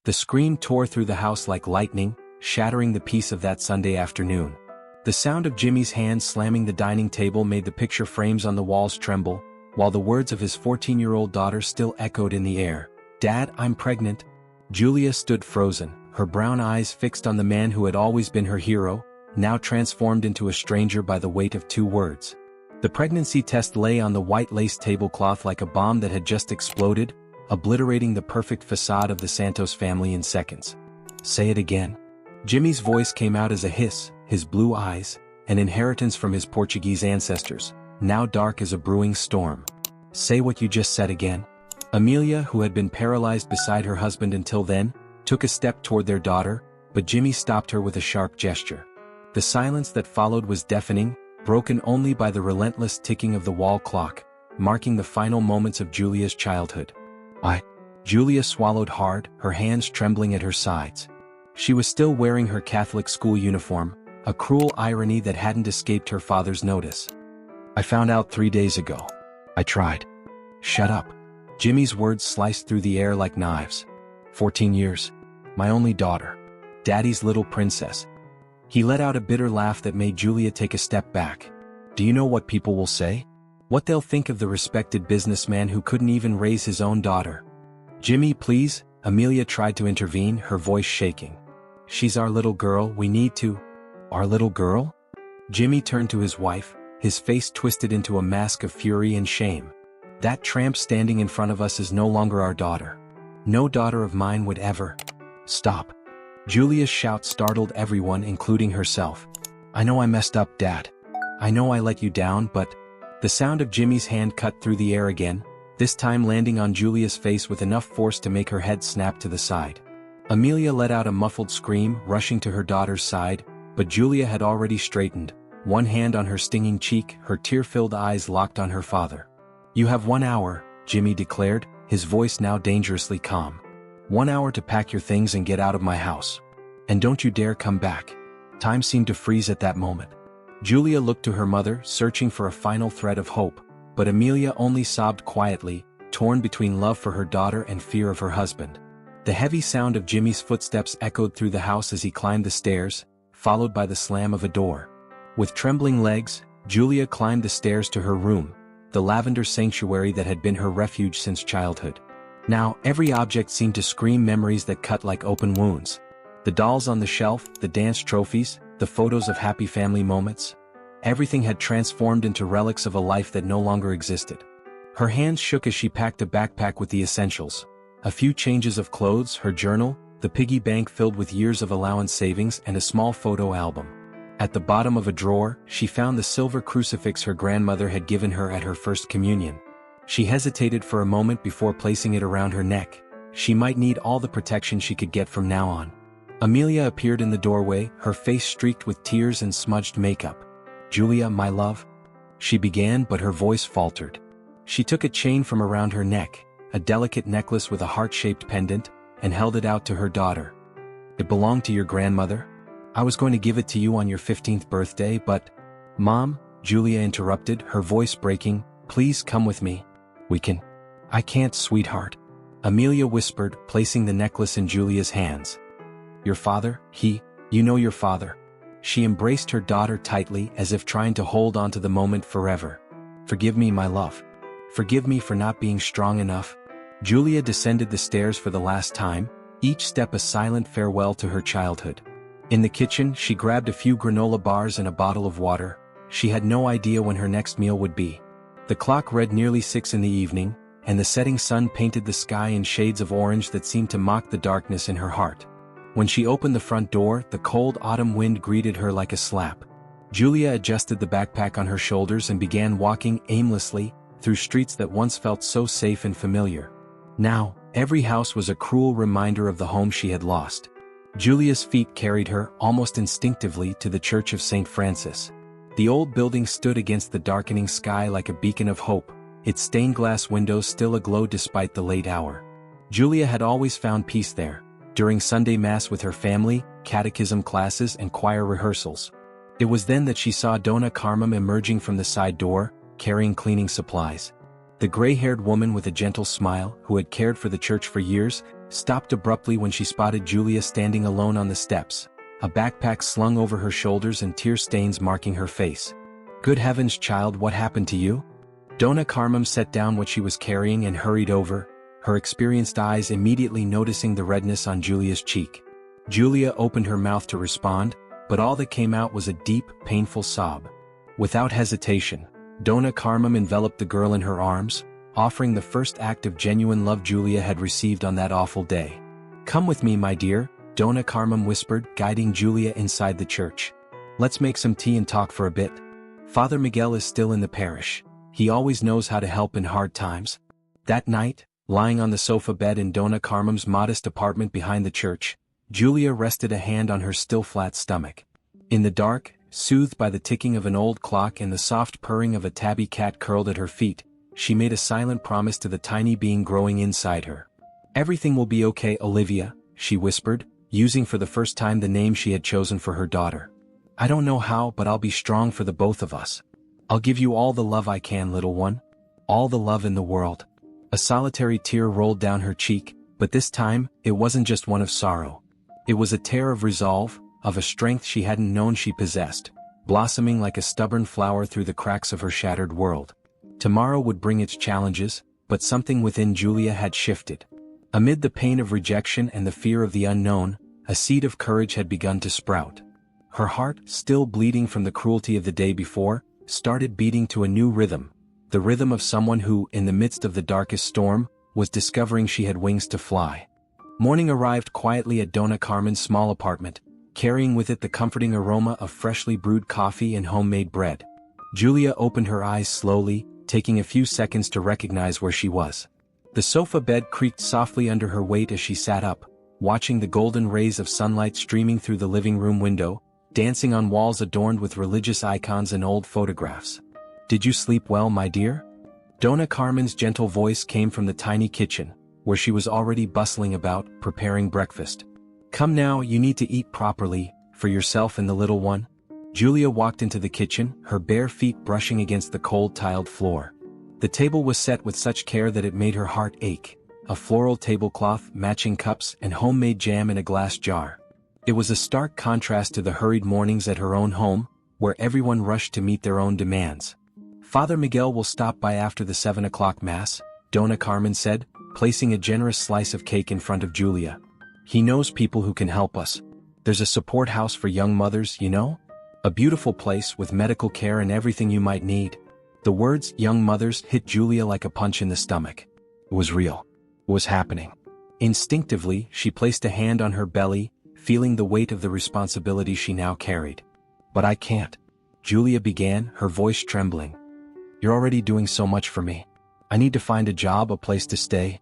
The scream tore through the house like lightning, shattering the peace of that Sunday afternoon. The sound of Jimmy's hand slamming the dining table made the picture frames on the walls tremble, while the words of his 14-year-old daughter still echoed in the air. "Dad, I'm pregnant." Julia stood frozen, her brown eyes fixed on the man who had always been her hero, now transformed into a stranger by the weight of 2 words. The pregnancy test lay on the white lace tablecloth like a bomb that had just exploded, obliterating the perfect facade of the Santos family in seconds. "Say it again." Jimmy's voice came out as a hiss, his blue eyes, an inheritance from his Portuguese ancestors, now dark as a brewing storm. "Say what you just said again." Amelia, who had been paralyzed beside her husband until then, took a step toward their daughter, but Jimmy stopped her with a sharp gesture. The silence that followed was deafening, broken only by the relentless ticking of the wall clock, marking the final moments of Julia's childhood. Julia swallowed hard, her hands trembling at her sides. She was still wearing her Catholic school uniform, a cruel irony that hadn't escaped her father's notice. "I found out 3 days ago. I tried." "Shut up." Jimmy's words sliced through the air like knives. 14 years. My only daughter. Daddy's little princess. He let out a bitter laugh that made Julia take a step back. "Do you know what people will say? What they'll think of the respected businessman who couldn't even raise his own daughter?" "Jimmy, please," Amelia tried to intervene, her voice shaking. "She's our little girl, we need to." "Our little girl?" Jimmy turned to his wife, his face twisted into a mask of fury and shame. "That tramp standing in front of us is no longer our daughter. No daughter of mine would ever." "Stop." Julia's shout startled everyone, including herself. "I know I messed up, Dad. I know I let you down, but..." The sound of Jimmy's hand cut through the air again, this time landing on Julia's face with enough force to make her head snap to the side. Amelia let out a muffled scream, rushing to her daughter's side, but Julia had already straightened, one hand on her stinging cheek, her tear-filled eyes locked on her father. "You have 1 hour, Jimmy declared, his voice now dangerously calm. 1 hour to pack your things and get out of my house. And don't you dare come back." Time seemed to freeze at that moment. Julia looked to her mother, searching for a final thread of hope, but Amelia only sobbed quietly, torn between love for her daughter and fear of her husband. The heavy sound of Jimmy's footsteps echoed through the house as he climbed the stairs, followed by the slam of a door. With trembling legs, Julia climbed the stairs to her room, the lavender sanctuary that had been her refuge since childhood. Now, every object seemed to scream memories that cut like open wounds. The dolls on the shelf, the dance trophies, the photos of happy family moments. Everything had transformed into relics of a life that no longer existed. Her hands shook as she packed a backpack with the essentials. A few changes of clothes, her journal, the piggy bank filled with years of allowance savings, and a small photo album. At the bottom of a drawer, she found the silver crucifix her grandmother had given her at her first communion. She hesitated for a moment before placing it around her neck. She might need all the protection she could get from now on. Amelia appeared in the doorway, her face streaked with tears and smudged makeup. "Julia, my love," she began, but her voice faltered. She took a chain from around her neck, a delicate necklace with a heart-shaped pendant, and held it out to her daughter. "It belonged to your grandmother. I was going to give it to you on your 15th birthday, but..." "Mom," Julia interrupted, her voice breaking, "please come with me. We can..." "I can't, sweetheart," Amelia whispered, placing the necklace in Julia's hands. "Your father, you know your father." She embraced her daughter tightly as if trying to hold on to the moment forever. "Forgive me, my love. Forgive me for not being strong enough." Julia descended the stairs for the last time, each step a silent farewell to her childhood. In the kitchen, she grabbed a few granola bars and a bottle of water. She had no idea when her next meal would be. The clock read nearly 6 in the evening, and the setting sun painted the sky in shades of orange that seemed to mock the darkness in her heart. When she opened the front door, the cold autumn wind greeted her like a slap. Julia adjusted the backpack on her shoulders and began walking aimlessly through streets that once felt so safe and familiar. Now, every house was a cruel reminder of the home she had lost. Julia's feet carried her, almost instinctively, to the Church of St. Francis. The old building stood against the darkening sky like a beacon of hope, its stained glass windows still aglow despite the late hour. Julia had always found peace there, during Sunday Mass with her family, catechism classes, and choir rehearsals. It was then that she saw Donna Carmen emerging from the side door, carrying cleaning supplies. The gray-haired woman with a gentle smile, who had cared for the church for years, stopped abruptly when she spotted Julia standing alone on the steps, a backpack slung over her shoulders and tear stains marking her face. "Good heavens, child, what happened to you?" Donna Carmem set down what she was carrying and hurried over, her experienced eyes immediately noticing the redness on Julia's cheek. Julia opened her mouth to respond, but all that came out was a deep, painful sob. Without hesitation, Donna Carmem enveloped the girl in her arms, offering the first act of genuine love Julia had received on that awful day. "Come with me, my dear," Donna Carmem whispered, guiding Julia inside the church. "Let's make some tea and talk for a bit. Father Miguel is still in the parish. He always knows how to help in hard times." That night, lying on the sofa bed in Donna Carmem's modest apartment behind the church, Julia rested a hand on her still flat stomach. In the dark, soothed by the ticking of an old clock and the soft purring of a tabby cat curled at her feet, she made a silent promise to the tiny being growing inside her. "Everything will be okay, Olivia," she whispered, using for the first time the name she had chosen for her daughter. "I don't know how, but I'll be strong for the both of us. I'll give you all the love I can, little one. All the love in the world." A solitary tear rolled down her cheek, but this time, it wasn't just one of sorrow. It was a tear of resolve, of a strength she hadn't known she possessed, blossoming like a stubborn flower through the cracks of her shattered world. Tomorrow would bring its challenges, but something within Julia had shifted. Amid the pain of rejection and the fear of the unknown, a seed of courage had begun to sprout. Her heart, still bleeding from the cruelty of the day before, started beating to a new rhythm, the rhythm of someone who, in the midst of the darkest storm, was discovering she had wings to fly. Morning arrived quietly at Donna Carmen's small apartment, carrying with it the comforting aroma of freshly brewed coffee and homemade bread. Julia opened her eyes slowly, taking a few seconds to recognize where she was. The sofa bed creaked softly under her weight as she sat up, watching the golden rays of sunlight streaming through the living room window, dancing on walls adorned with religious icons and old photographs. "Did you sleep well, my dear?" Donna Carmen's gentle voice came from the tiny kitchen, where she was already bustling about, preparing breakfast. "Come now, you need to eat properly, for yourself and the little one." Julia walked into the kitchen, her bare feet brushing against the cold tiled floor. The table was set with such care that it made her heart ache, a floral tablecloth, matching cups, and homemade jam in a glass jar. It was a stark contrast to the hurried mornings at her own home, where everyone rushed to meet their own demands. "Father Miguel will stop by after the 7 o'clock mass," Donna Carmen said, placing a generous slice of cake in front of Julia. "He knows people who can help us. There's a support house for young mothers, you know? A beautiful place with medical care and everything you might need." The words, young mothers, hit Julia like a punch in the stomach. It was real. It was happening. Instinctively, she placed a hand on her belly, feeling the weight of the responsibility she now carried. "But I can't," Julia began, her voice trembling. "You're already doing so much for me. I need to find a job, a place to stay."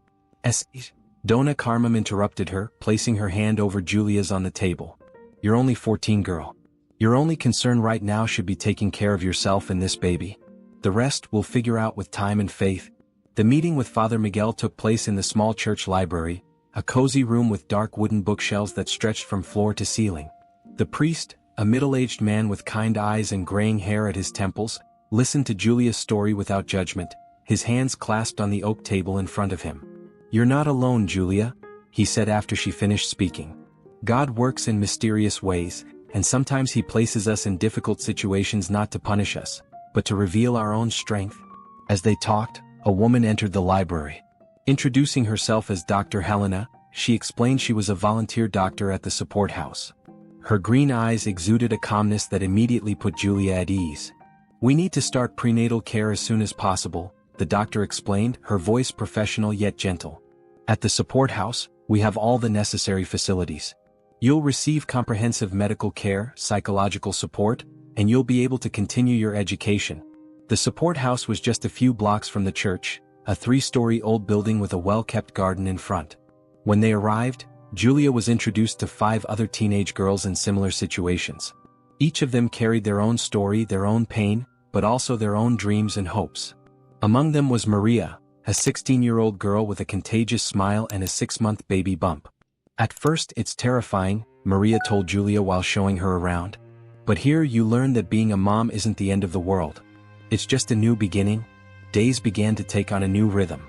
Donna Carmem interrupted her, placing her hand over Julia's on the table. "You're only 14, girl. Your only concern right now should be taking care of yourself and this baby. The rest we'll figure out with time and faith." The meeting with Father Miguel took place in the small church library, a cozy room with dark wooden bookshelves that stretched from floor to ceiling. The priest, a middle-aged man with kind eyes and graying hair at his temples, listened to Julia's story without judgment, his hands clasped on the oak table in front of him. "You're not alone, Julia," he said after she finished speaking. "God works in mysterious ways, and sometimes he places us in difficult situations not to punish us, but to reveal our own strength." As they talked, a woman entered the library. Introducing herself as Dr. Helena, she explained she was a volunteer doctor at the support house. Her green eyes exuded a calmness that immediately put Julia at ease. "We need to start prenatal care as soon as possible," the doctor explained, her voice professional yet gentle. "At the support house, we have all the necessary facilities. You'll receive comprehensive medical care, psychological support, and you'll be able to continue your education." The support house was just a few blocks from the church, a 3-story old building with a well-kept garden in front. When they arrived, Julia was introduced to 5 other teenage girls in similar situations. Each of them carried their own story, their own pain, but also their own dreams and hopes. Among them was Maria, a 16-year-old girl with a contagious smile and a 6-month baby bump. "At first it's terrifying," Maria told Julia while showing her around. "But here you learn that being a mom isn't the end of the world. It's just a new beginning." Days began to take on a new rhythm.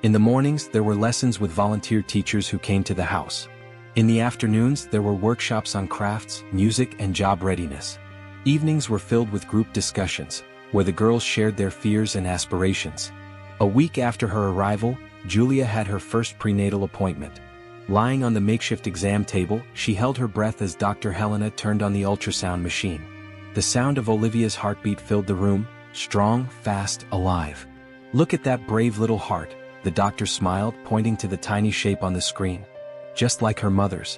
In the mornings, there were lessons with volunteer teachers who came to the house. In the afternoons, there were workshops on crafts, music, and job readiness. Evenings were filled with group discussions, where the girls shared their fears and aspirations. A week after her arrival, Julia had her first prenatal appointment. Lying on the makeshift exam table, she held her breath as Dr. Helena turned on the ultrasound machine. The sound of Olivia's heartbeat filled the room, strong, fast, alive. "Look at that brave little heart," the doctor smiled, pointing to the tiny shape on the screen. Just like her mother's.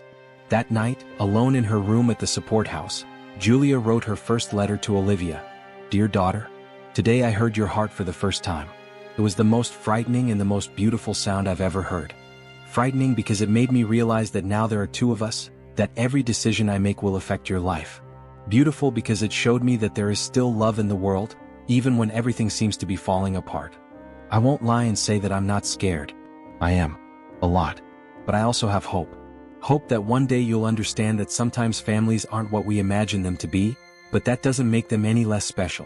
That night, alone in her room at the support house, Julia wrote her first letter to Olivia. "Dear daughter, today I heard your heart for the first time. It was the most frightening and the most beautiful sound I've ever heard. Frightening because it made me realize that now there are two of us, that every decision I make will affect your life. Beautiful because it showed me that there is still love in the world, even when everything seems to be falling apart. I won't lie and say that I'm not scared. I am. A lot. But I also have hope. Hope that one day you'll understand that sometimes families aren't what we imagine them to be, but that doesn't make them any less special.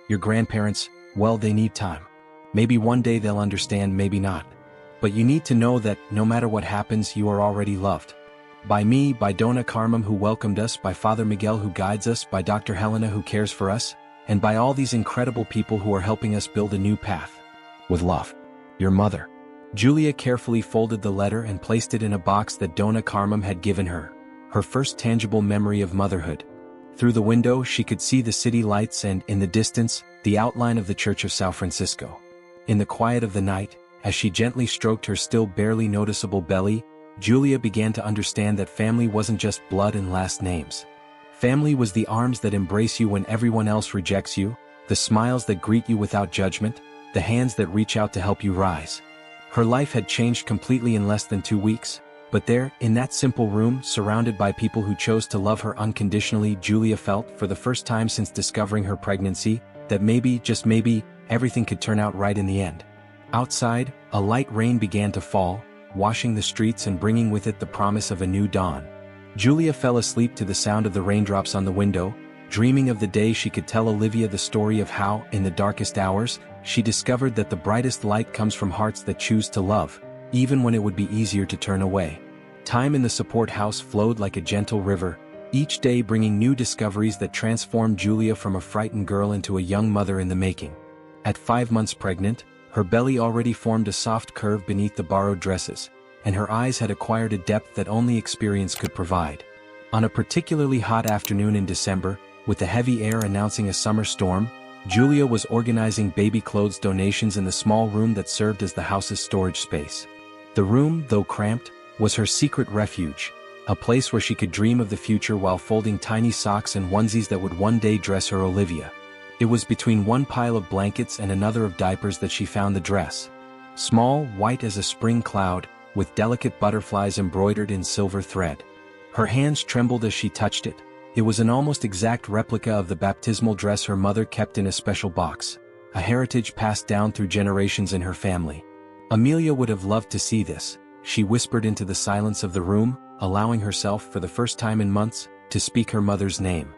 Your grandparents, well, they need time. Maybe one day they'll understand, maybe not. But you need to know that, no matter what happens, you are already loved. By me, by Dona Carmen who welcomed us, by Father Miguel who guides us, by Dr. Helena who cares for us, and by all these incredible people who are helping us build a new path. With love. Your mother." Julia carefully folded the letter and placed it in a box that Dona Carmen had given her, her first tangible memory of motherhood. Through the window she could see the city lights and, in the distance, the outline of the Church of São Francisco. In the quiet of the night, as she gently stroked her still barely noticeable belly, Julia began to understand that family wasn't just blood and last names. Family was the arms that embrace you when everyone else rejects you, the smiles that greet you without judgment, the hands that reach out to help you rise. Her life had changed completely in less than 2 weeks, but there, in that simple room, surrounded by people who chose to love her unconditionally, Julia felt, for the first time since discovering her pregnancy, that maybe, just maybe, everything could turn out right in the end. Outside, a light rain began to fall, washing the streets and bringing with it the promise of a new dawn. Julia fell asleep to the sound of the raindrops on the window, dreaming of the day she could tell Olivia the story of how, in the darkest hours, she discovered that the brightest light comes from hearts that choose to love, even when it would be easier to turn away. Time in the support house flowed like a gentle river, each day bringing new discoveries that transformed Julia from a frightened girl into a young mother in the making. At 5 months pregnant, her belly already formed a soft curve beneath the borrowed dresses, and her eyes had acquired a depth that only experience could provide. On a particularly hot afternoon in December, with the heavy air announcing a summer storm, Julia was organizing baby clothes donations in the small room that served as the house's storage space. The room, though cramped, was her secret refuge, a place where she could dream of the future while folding tiny socks and onesies that would one day dress her Olivia. It was between one pile of blankets and another of diapers that she found the dress. Small, white as a spring cloud, with delicate butterflies embroidered in silver thread. Her hands trembled as she touched it. It was an almost exact replica of the baptismal dress her mother kept in a special box, a heritage passed down through generations in her family. Amelia would have loved to see this, she whispered into the silence of the room, allowing herself, for the first time in months, to speak her mother's name.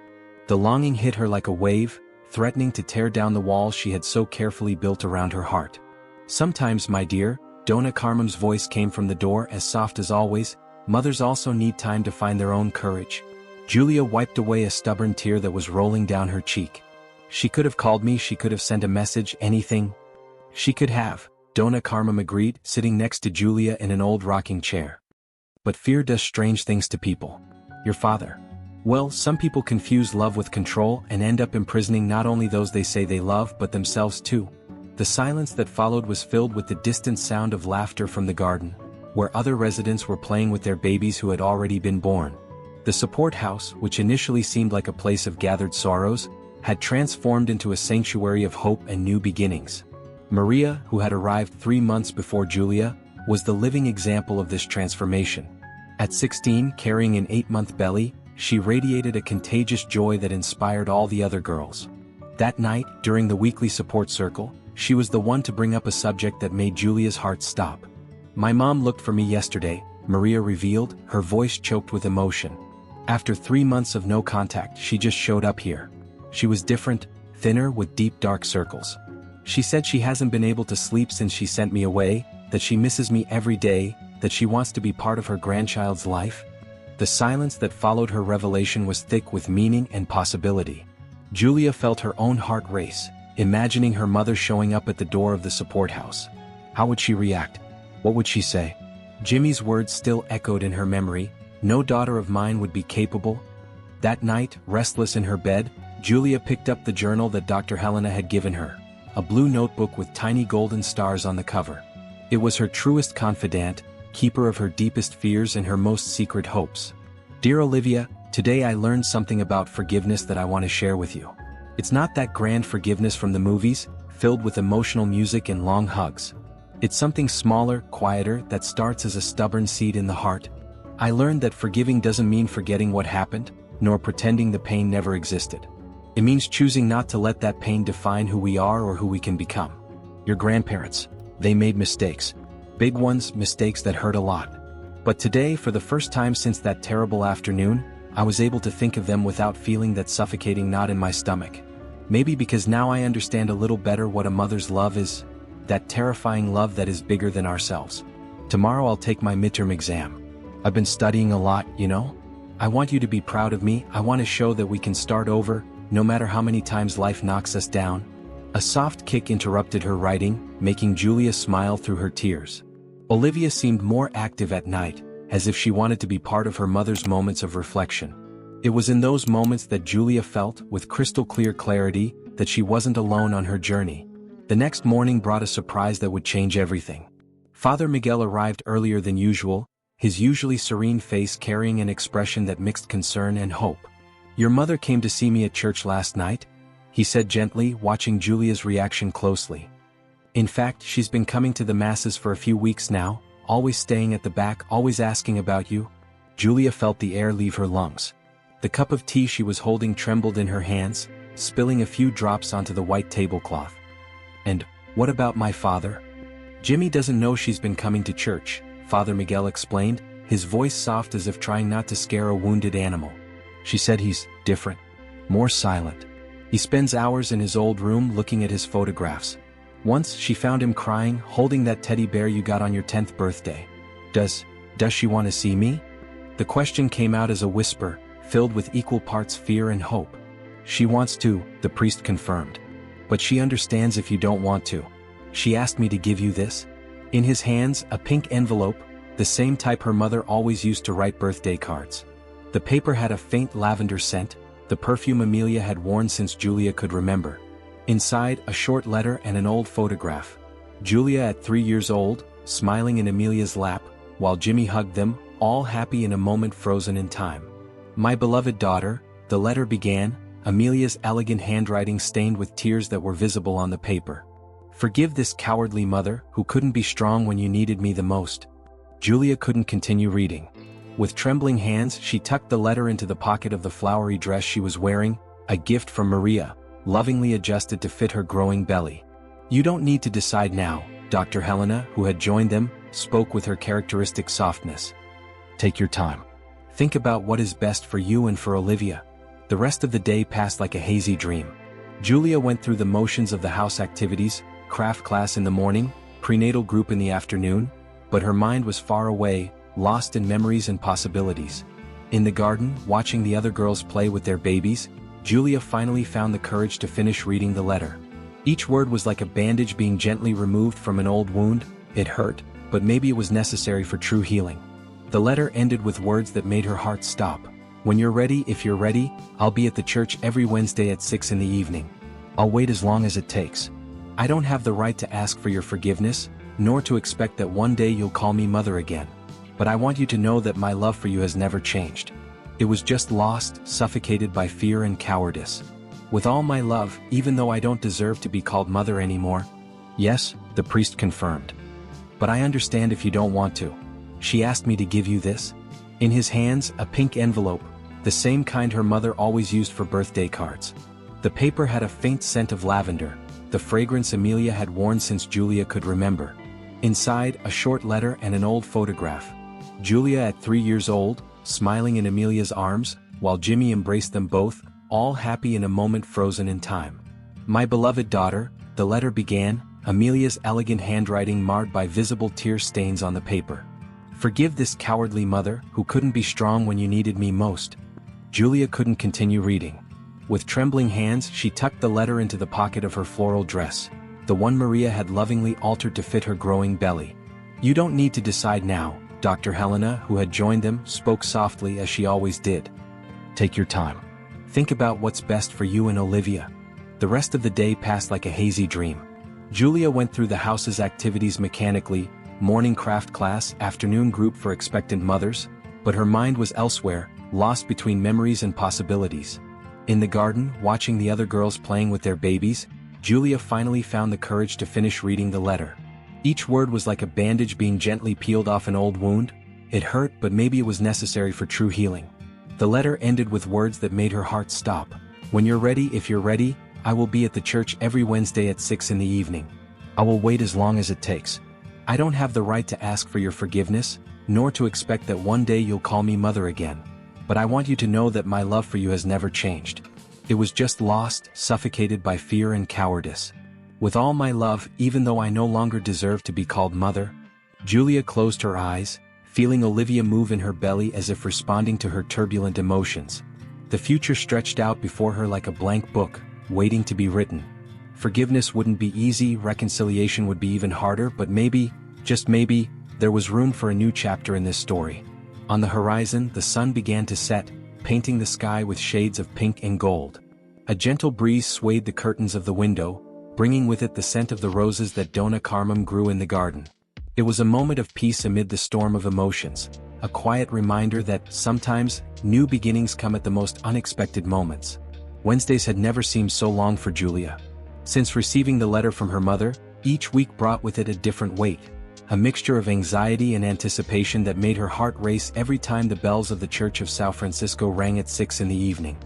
The longing hit her like a wave, threatening to tear down the walls she had so carefully built around her heart. "Sometimes, my dear," Dona Carmen's voice came from the door, as soft as always, "mothers also need time to find their own courage." Julia wiped away a stubborn tear that was rolling down her cheek. "She could have called me, she could have sent a message, anything." "She could have," Dona Carmen agreed, sitting next to Julia in an old rocking chair. "But fear does strange things to people. Your father. Well, some people confuse love with control and end up imprisoning not only those they say they love but themselves too." The silence that followed was filled with the distant sound of laughter from the garden, where other residents were playing with their babies who had already been born. The support house, which initially seemed like a place of gathered sorrows, had transformed into a sanctuary of hope and new beginnings. Maria, who had arrived 3 months before Julia, was the living example of this transformation. At 16, carrying an 8-month belly, she radiated a contagious joy that inspired all the other girls. That night, during the weekly support circle, she was the one to bring up a subject that made Julia's heart stop. "My mom looked for me yesterday," Maria revealed, her voice choked with emotion. "After 3 months of no contact, she just showed up here. She was different, thinner with deep dark circles. She said she hasn't been able to sleep since she sent me away, that she misses me every day, that she wants to be part of her grandchild's life? The silence that followed her revelation was thick with meaning and possibility. Julia felt her own heart race, imagining her mother showing up at the door of the support house. How would she react? What would she say? Jimmy's words still echoed in her memory. No daughter of mine would be capable. That night, restless in her bed, Julia picked up the journal that Dr. Helena had given her, a blue notebook with tiny golden stars on the cover. It was her truest confidant, keeper of her deepest fears and her most secret hopes. Dear Olivia, today I learned something about forgiveness that I want to share with you. It's not that grand forgiveness from the movies, filled with emotional music and long hugs. It's something smaller, quieter, that starts as a stubborn seed in the heart. I learned that forgiving doesn't mean forgetting what happened, nor pretending the pain never existed. It means choosing not to let that pain define who we are or who we can become. Your grandparents, they made mistakes. Big ones, mistakes that hurt a lot. But today, for the first time since that terrible afternoon, I was able to think of them without feeling that suffocating knot in my stomach. Maybe because now I understand a little better what a mother's love is, that terrifying love that is bigger than ourselves. Tomorrow I'll take my midterm exam. I've been studying a lot, you know? I want you to be proud of me. I want to show that we can start over, no matter how many times life knocks us down. A soft kick interrupted her writing, making Julia smile through her tears. Olivia seemed more active at night, as if she wanted to be part of her mother's moments of reflection. It was in those moments that Julia felt, with crystal clear clarity, that she wasn't alone on her journey. The next morning brought a surprise that would change everything. Father Miguel arrived earlier than usual, his usually serene face carrying an expression that mixed concern and hope. Your mother came to see me at church last night, he said gently, watching Julia's reaction closely. In fact, she's been coming to the masses for a few weeks now, always staying at the back, always asking about you. Julia felt the air leave her lungs. The cup of tea she was holding trembled in her hands, spilling a few drops onto the white tablecloth. And what about my father? Jimmy doesn't know she's been coming to church, Father Miguel explained, his voice soft as if trying not to scare a wounded animal. She said he's different, more silent. He spends hours in his old room looking at his photographs. Once she found him crying, holding that teddy bear you got on your 10th birthday. Does she want to see me? The question came out as a whisper, filled with equal parts fear and hope. She wants to, the priest confirmed. But she understands if you don't want to. She asked me to give you this. In his hands, a pink envelope, the same type her mother always used to write birthday cards. The paper had a faint lavender scent, the perfume Amelia had worn since Julia could remember. Inside, a short letter and an old photograph. Julia at 3 years old, smiling in Amelia's lap, while Jimmy hugged them, all happy in a moment frozen in time. My beloved daughter, the letter began, Amelia's elegant handwriting stained with tears that were visible on the paper. Forgive this cowardly mother, who couldn't be strong when you needed me the most. Julia couldn't continue reading. With trembling hands, she tucked the letter into the pocket of the flowery dress she was wearing, a gift from Maria, lovingly adjusted to fit her growing belly. You don't need to decide now, Dr. Helena, who had joined them, spoke with her characteristic softness. Take your time. Think about what is best for you and for Olivia. The rest of the day passed like a hazy dream. Julia went through the motions of the house activities, craft class in the morning, prenatal group in the afternoon, but her mind was far away, lost in memories and possibilities. In the garden, watching the other girls play with their babies, Julia finally found the courage to finish reading the letter. Each word was like a bandage being gently removed from an old wound. It hurt, but maybe it was necessary for true healing. The letter ended with words that made her heart stop. When you're ready, if you're ready, I'll be at the church every Wednesday at 6 in the evening. I'll wait as long as it takes. I don't have the right to ask for your forgiveness, nor to expect that one day you'll call me mother again. But I want you to know that my love for you has never changed. It was just lost, suffocated by fear and cowardice. With all my love, even though I don't deserve to be called mother anymore. Yes, the priest confirmed. But I understand if you don't want to. She asked me to give you this. In his hands, a pink envelope, the same kind her mother always used for birthday cards. The paper had a faint scent of lavender, the fragrance Amelia had worn since Julia could remember. Inside, a short letter and an old photograph. Julia at 3 years old, smiling in Amelia's arms, while Jimmy embraced them both, all happy in a moment frozen in time. My beloved daughter, the letter began, Amelia's elegant handwriting marred by visible tear stains on the paper. Forgive this cowardly mother who couldn't be strong when you needed me most. Julia couldn't continue reading. With trembling hands, she tucked the letter into the pocket of her floral dress, the one Maria had lovingly altered to fit her growing belly. You don't need to decide now, Dr. Helena, who had joined them, spoke softly as she always did. Take your time. Think about what's best for you and Olivia. The rest of the day passed like a hazy dream. Julia went through the house's activities mechanically, morning craft class, afternoon group for expectant mothers, but her mind was elsewhere, lost between memories and possibilities. In the garden, watching the other girls playing with their babies, Julia finally found the courage to finish reading the letter. Each word was like a bandage being gently peeled off an old wound. It hurt, but maybe it was necessary for true healing. The letter ended with words that made her heart stop. When you're ready, if you're ready, I will be at the church every Wednesday at 6 in the evening. I will wait as long as it takes. I don't have the right to ask for your forgiveness, nor to expect that one day you'll call me mother again. But I want you to know that my love for you has never changed. It was just lost, suffocated by fear and cowardice. With all my love, even though I no longer deserve to be called mother. Julia closed her eyes, feeling Olivia move in her belly as if responding to her turbulent emotions. The future stretched out before her like a blank book, waiting to be written. Forgiveness wouldn't be easy, reconciliation would be even harder, but maybe, just maybe, there was room for a new chapter in this story. On the horizon, the sun began to set, painting the sky with shades of pink and gold. A gentle breeze swayed the curtains of the window, bringing with it the scent of the roses that Donna Carmum grew in the garden. It was a moment of peace amid the storm of emotions, a quiet reminder that, sometimes, new beginnings come at the most unexpected moments. Wednesdays had never seemed so long for Julia. Since receiving the letter from her mother, each week brought with it a different weight. A mixture of anxiety and anticipation that made her heart race every time the bells of the Church of São Francisco rang at 6 in the evening.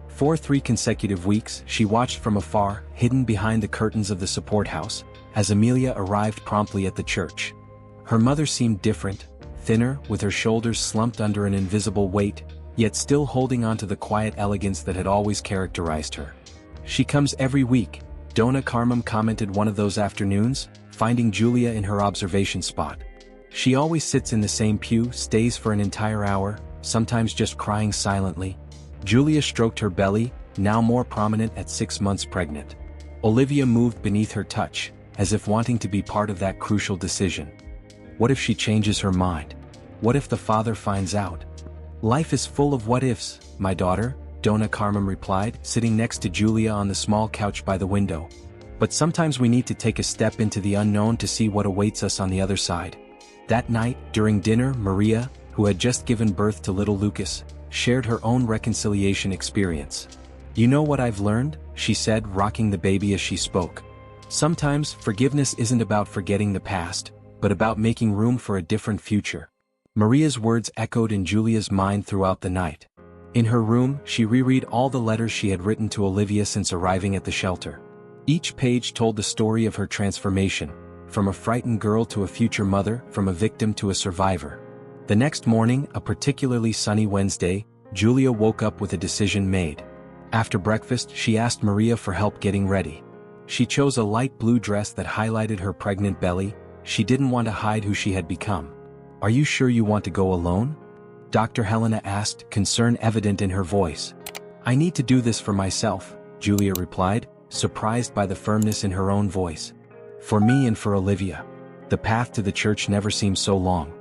For 3 consecutive weeks, she watched from afar, hidden behind the curtains of the support house, as Amelia arrived promptly at the church. Her mother seemed different, thinner, with her shoulders slumped under an invisible weight, yet still holding on to the quiet elegance that had always characterized her. She comes every week, Donna Carmum commented one of those afternoons, finding Julia in her observation spot. She always sits in the same pew, stays for an entire hour, sometimes just crying silently. Julia stroked her belly, now more prominent at 6 months pregnant. Olivia moved beneath her touch, as if wanting to be part of that crucial decision. What if she changes her mind? What if the father finds out? Life is full of what-ifs, my daughter, Donna Carmum replied, sitting next to Julia on the small couch by the window. But sometimes we need to take a step into the unknown to see what awaits us on the other side. That night, during dinner, Maria, who had just given birth to little Lucas, shared her own reconciliation experience. You know what I've learned? She said, rocking the baby as she spoke. Sometimes, forgiveness isn't about forgetting the past, but about making room for a different future. Maria's words echoed in Julia's mind throughout the night. In her room, she reread all the letters she had written to Olivia since arriving at the shelter. Each page told the story of her transformation, from a frightened girl to a future mother, from a victim to a survivor. The next morning, a particularly sunny Wednesday, Julia woke up with a decision made. After breakfast, she asked Maria for help getting ready. She chose a light blue dress that highlighted her pregnant belly. She didn't want to hide who she had become. Are you sure you want to go alone? Dr. Helena asked, concern evident in her voice. I need to do this for myself, Julia replied, surprised by the firmness in her own voice. For me and for Olivia. The path to the church never seemed so long.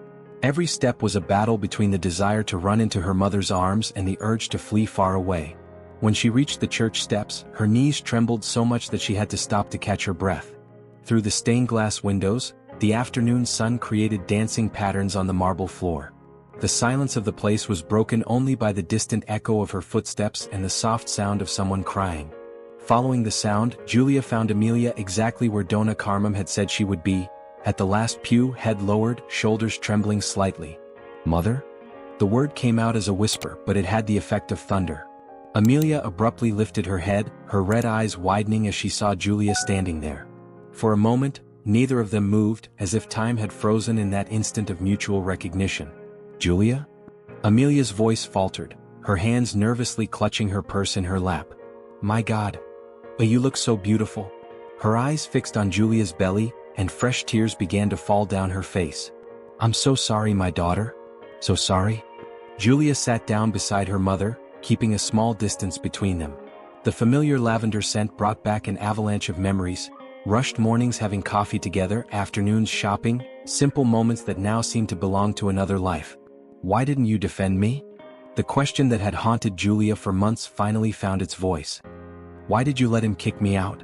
Every step was a battle between the desire to run into her mother's arms and the urge to flee far away. When she reached the church steps, her knees trembled so much that she had to stop to catch her breath. Through the stained glass windows, the afternoon sun created dancing patterns on the marble floor. The silence of the place was broken only by the distant echo of her footsteps and the soft sound of someone crying. Following the sound, Julia found Amelia exactly where Donna Carmum had said she would be, at the last pew, head lowered, shoulders trembling slightly. Mother? The word came out as a whisper, but it had the effect of thunder. Amelia abruptly lifted her head, her red eyes widening as she saw Julia standing there. For a moment, neither of them moved, as if time had frozen in that instant of mutual recognition. Julia? Amelia's voice faltered, her hands nervously clutching her purse in her lap. My God. But you look so beautiful. Her eyes fixed on Julia's belly, and fresh tears began to fall down her face. "I'm so sorry, my daughter. So sorry." Julia sat down beside her mother, keeping a small distance between them. The familiar lavender scent brought back an avalanche of memories, rushed mornings having coffee together, afternoons shopping, simple moments that now seemed to belong to another life. "Why didn't you defend me?" The question that had haunted Julia for months finally found its voice. "Why did you let him kick me out?"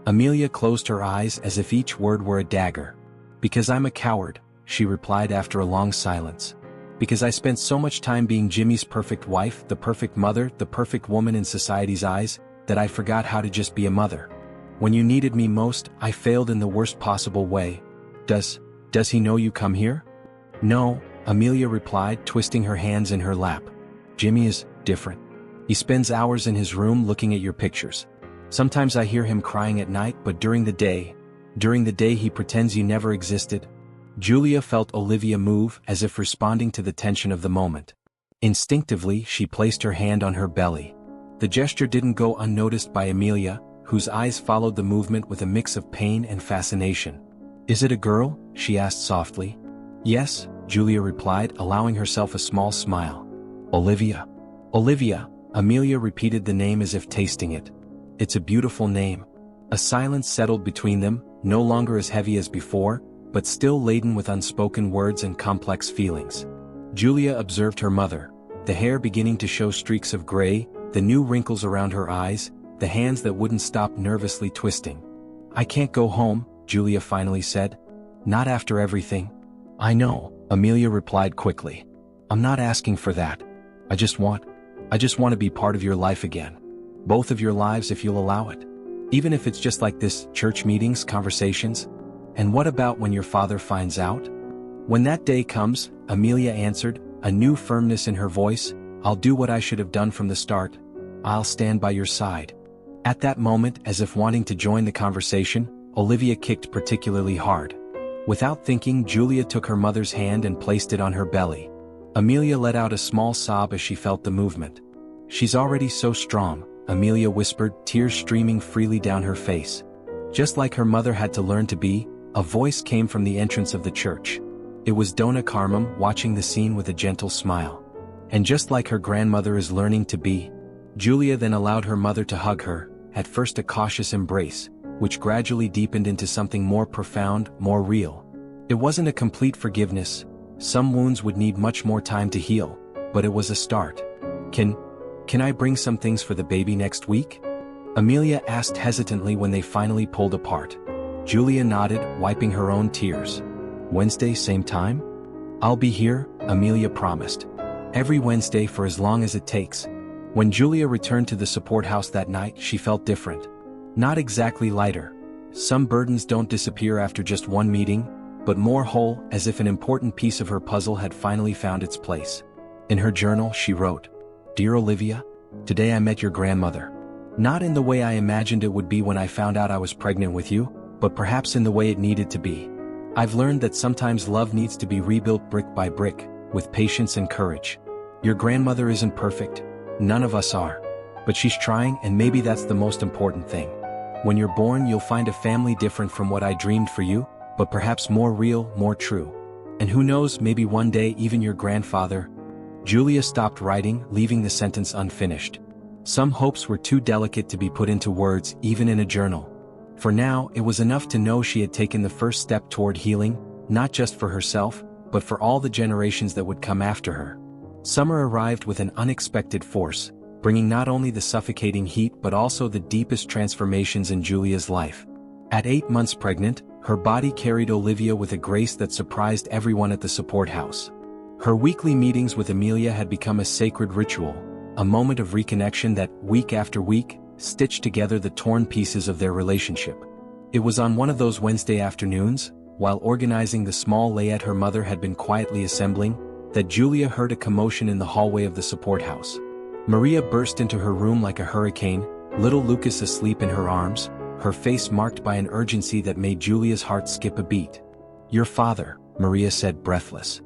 Amelia closed her eyes as if each word were a dagger. "Because I'm a coward," she replied after a long silence. "Because I spent so much time being Jimmy's perfect wife, the perfect mother, the perfect woman in society's eyes, that I forgot how to just be a mother. When you needed me most, I failed in the worst possible way. Does he know you come here?" "No," Amelia replied, twisting her hands in her lap. "Jimmy is different. He spends hours in his room looking at your pictures. Sometimes I hear him crying at night, but during the day he pretends you never existed." Julia felt Olivia move as if responding to the tension of the moment. Instinctively, she placed her hand on her belly. The gesture didn't go unnoticed by Amelia, whose eyes followed the movement with a mix of pain and fascination. "Is it a girl?" she asked softly. "Yes," Julia replied, allowing herself a small smile. "Olivia." "Olivia," Amelia repeated the name as if tasting it. "It's a beautiful name." A silence settled between them, no longer as heavy as before, but still laden with unspoken words and complex feelings. Julia observed her mother, the hair beginning to show streaks of gray, the new wrinkles around her eyes, the hands that wouldn't stop nervously twisting. "I can't go home," Julia finally said. "Not after everything." "I know," Amelia replied quickly. "I'm not asking for that. I just want to be part of your life again. Both of your lives if you'll allow it. Even if it's just like this, church meetings, conversations." "And what about when your father finds out?" "When that day comes," Amelia answered, a new firmness in her voice, "I'll do what I should have done from the start. I'll stand by your side." At that moment, as if wanting to join the conversation, Olivia kicked particularly hard. Without thinking, Julia took her mother's hand and placed it on her belly. Amelia let out a small sob as she felt the movement. "She's already so strong," Amelia whispered, tears streaming freely down her face. Just like her mother had to learn to be, a voice came from the entrance of the church. It was Donna Carmum, watching the scene with a gentle smile. "And just like her grandmother is learning to be." Julia then allowed her mother to hug her, at first a cautious embrace, which gradually deepened into something more profound, more real. It wasn't a complete forgiveness. Some wounds would need much more time to heal, but it was a start. Can I bring some things for the baby next week?" Amelia asked hesitantly when they finally pulled apart. Julia nodded, wiping her own tears. "Wednesday, same time?" "I'll be here," Amelia promised. "Every Wednesday for as long as it takes." When Julia returned to the support house that night, she felt different. Not exactly lighter. Some burdens don't disappear after just one meeting, but more whole, as if an important piece of her puzzle had finally found its place. In her journal, she wrote, "Dear Olivia, today I met your grandmother. Not in the way I imagined it would be when I found out I was pregnant with you, but perhaps in the way it needed to be. I've learned that sometimes love needs to be rebuilt brick by brick, with patience and courage. Your grandmother isn't perfect. None of us are. But she's trying, and maybe that's the most important thing. When you're born, you'll find a family different from what I dreamed for you, but perhaps more real, more true. And who knows, maybe one day even your grandfather." Julia stopped writing, leaving the sentence unfinished. Some hopes were too delicate to be put into words, even in a journal. For now, it was enough to know she had taken the first step toward healing, not just for herself, but for all the generations that would come after her. Summer arrived with an unexpected force, bringing not only the suffocating heat but also the deepest transformations in Julia's life. At 8 months pregnant, her body carried Olivia with a grace that surprised everyone at the support house. Her weekly meetings with Amelia had become a sacred ritual, a moment of reconnection that, week after week, stitched together the torn pieces of their relationship. It was on one of those Wednesday afternoons, while organizing the small layette her mother had been quietly assembling, that Julia heard a commotion in the hallway of the support house. Maria burst into her room like a hurricane, little Lucas asleep in her arms, her face marked by an urgency that made Julia's heart skip a beat. "Your father," Maria said, breathless.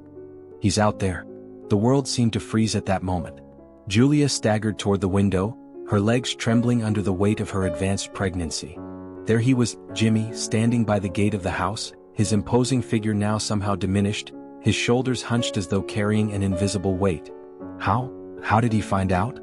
"He's out there." The world seemed to freeze at that moment. Julia staggered toward the window, her legs trembling under the weight of her advanced pregnancy. There he was, Jimmy, standing by the gate of the house, his imposing figure now somehow diminished, his shoulders hunched as though carrying an invisible weight. How did he find out?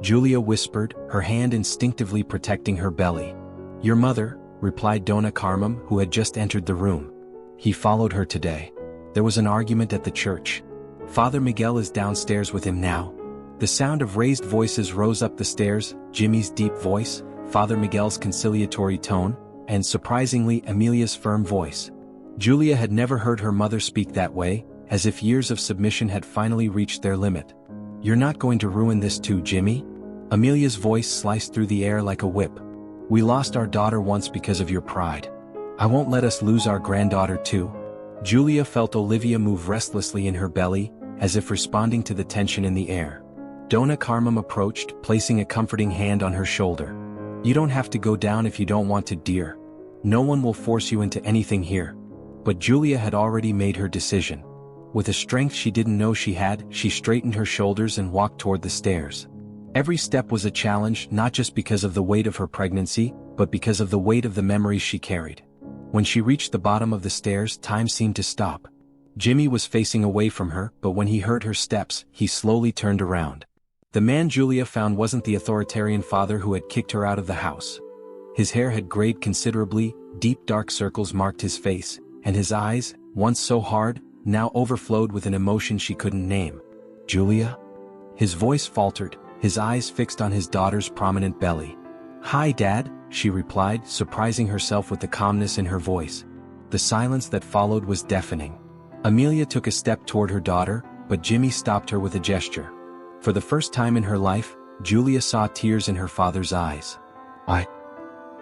Julia whispered, her hand instinctively protecting her belly. Your mother, replied Donna Carmem, who had just entered the room. He followed her today. There was an argument at the church. Father Miguel is downstairs with him now. The sound of raised voices rose up the stairs, Jimmy's deep voice, Father Miguel's conciliatory tone, and surprisingly Amelia's firm voice. Julia had never heard her mother speak that way, as if years of submission had finally reached their limit. You're not going to ruin this too, Jimmy? Amelia's voice sliced through the air like a whip. We lost our daughter once because of your pride. I won't let us lose our granddaughter too. Julia felt Olivia move restlessly in her belly, as if responding to the tension in the air. Donna Carmem approached, placing a comforting hand on her shoulder. You don't have to go down if you don't want to, dear. No one will force you into anything here. But Julia had already made her decision. With a strength she didn't know she had, she straightened her shoulders and walked toward the stairs. Every step was a challenge, not just because of the weight of her pregnancy, but because of the weight of the memories she carried. When she reached the bottom of the stairs, time seemed to stop. Jimmy was facing away from her, but when he heard her steps, he slowly turned around. The man Julia found wasn't the authoritarian father who had kicked her out of the house. His hair had grayed considerably, deep dark circles marked his face, and his eyes, once so hard, now overflowed with an emotion she couldn't name. Julia? His voice faltered, his eyes fixed on his daughter's prominent belly. Hi, Dad, she replied, surprising herself with the calmness in her voice. The silence that followed was deafening. Amelia took a step toward her daughter, but Jimmy stopped her with a gesture. For the first time in her life, Julia saw tears in her father's eyes.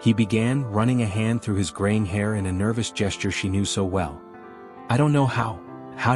He began, running a hand through his graying hair in a nervous gesture she knew so well. I don't know how